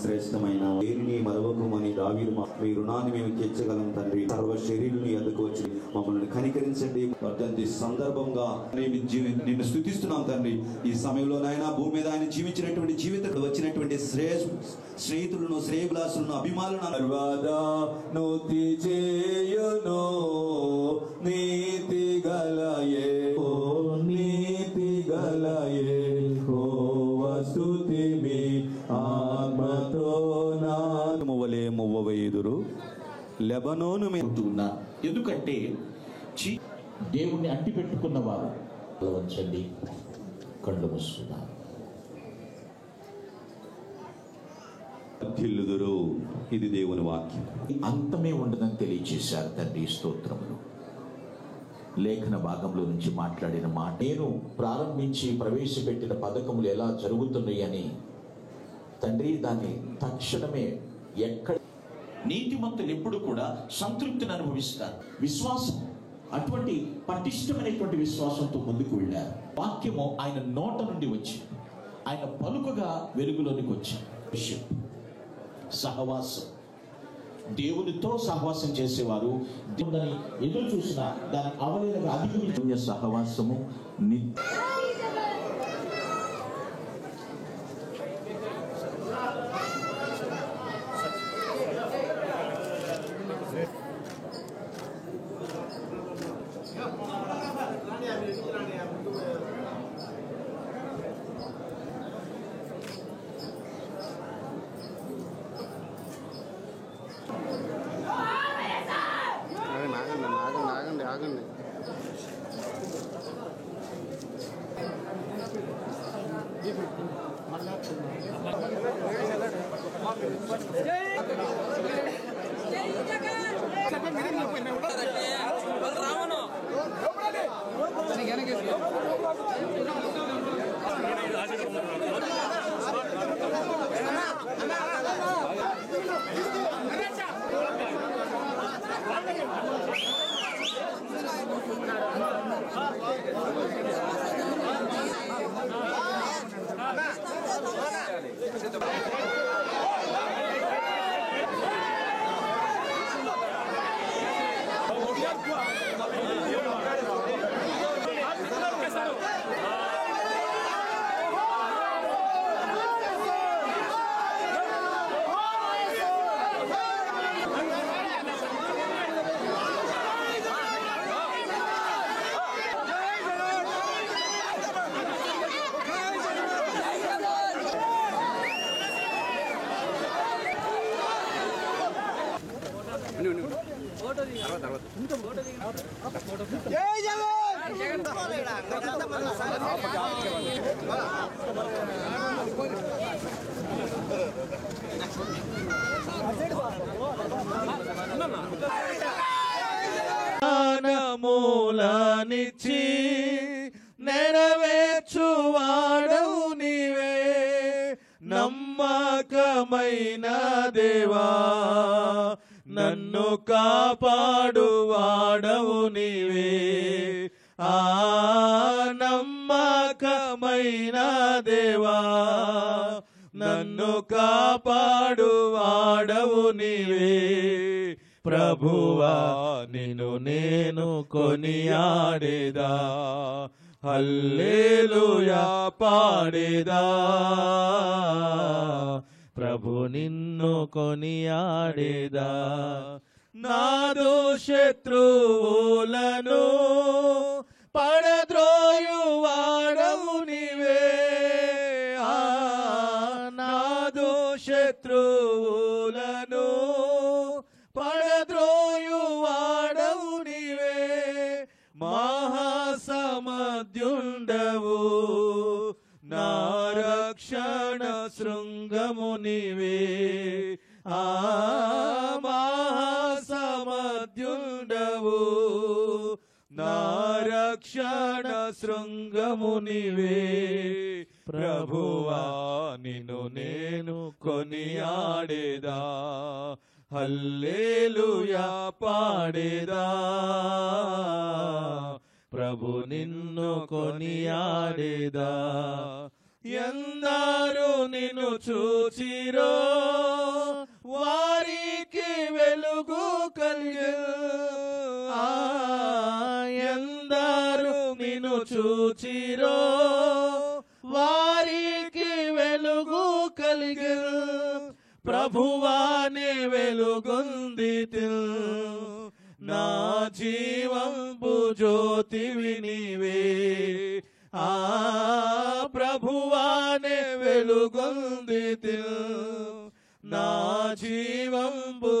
శ్రేష్టమైన దేనిని మరవకమని దావీదు మీ రుణాన్ని మేము తీర్చగలం తండ్రి. సర్వ శరీరుని ఎదుకు వచ్చి మమ్మల్ని కనికరించండి. వర్ధంతి సందర్భంగా నిన్ను స్తుతిస్తున్నాం తండ్రి. ఈ సమయంలోనైనా భూమి మీద ఆయన జీవించినటువంటి జీవితం వచ్చినటువంటి స్నేహితులను, శ్రేయభిలాషులను, అభిమానులను నీతి గలయే నీతి గలయే స్తుతి మీ ఆత్మతో నామవలే మువ్వవేయుదురు లెబనోను ఉన్నా. ఎందుకంటే దేవుణ్ణి అంటి పెట్టుకున్న వారు వంచండి, కళ్ళు మూసుకున్నారు. వర్ధిల్లుదురు. ఇది దేవుని వాక్యం. అంతమే ఉండదని తెలియచేశారు తండ్రి. స్తోత్రములు. లేఖన భాగంలో నుంచి మాట్లాడిన మాట, నేను ప్రారంభించి ప్రవేశపెట్టిన పథకములు ఎలా జరుగుతున్నాయి అని తండ్రి దాన్ని తక్షణమే ఎక్కడ నీతిమంతులు ఎప్పుడు కూడా సంతృప్తిని అనుభవిస్తారు. విశ్వాసం అటువంటి పటిష్టమైనటువంటి విశ్వాసంతో ముందుకు వెళ్ళారు. వాక్యము ఆయన నోట నుండి వచ్చి ఆయన పలుకగా వెలుగులోనికి వచ్చారు. సహవాసం, దేవునితో సహవాసం చేసేవారు దేవుని ఎదురు చూసిన దాని అవలేలుగా అధిగమించే సహవాసము ఆగండి. మూలనిచ్చి నెరవేర్చువాడవు నీవే, నమ్మకమైన దేవా నన్ను కాపాడువాడవు నీవే. ఆ నమ్మకమైన దేవా నన్ను కాపాడువాడవు నీవే. ప్రభువా నిన్ను నేను కొనియాడేదా, హల్లెలూయా పాడేదా. ప్రభు నిన్ను కొనియాడేదా. నాదు శత్రువులను పడద్రోయువాడవు నీవే. నాదు శత్రువులను పడద్రోయువాడవు నీవే. మహాసమధ్యుండవు నా రక్షణ శృంగము నీవే. ఆ మహాసమధ్యుండవు నా రక్షణ శృంగము నీవే. ప్రభువా నిన్ను నేను కొనియాడేదా, హల్లెలూయా పాడేదా, ప్రభు నిన్ను కొనియాడేదా. ఎందరూ నిన్ను చూచిరో వారికి వెలుగు కలిగే, ఎందరూ నిన్ను చూచిరో వారికి వెలుగు కలిగే, ప్రభువానే వెలుగొందితి, నా జీవంబు జ్యోతివి నీవే. ప్రభువానే వెలుగొందితి, నా జీవంబు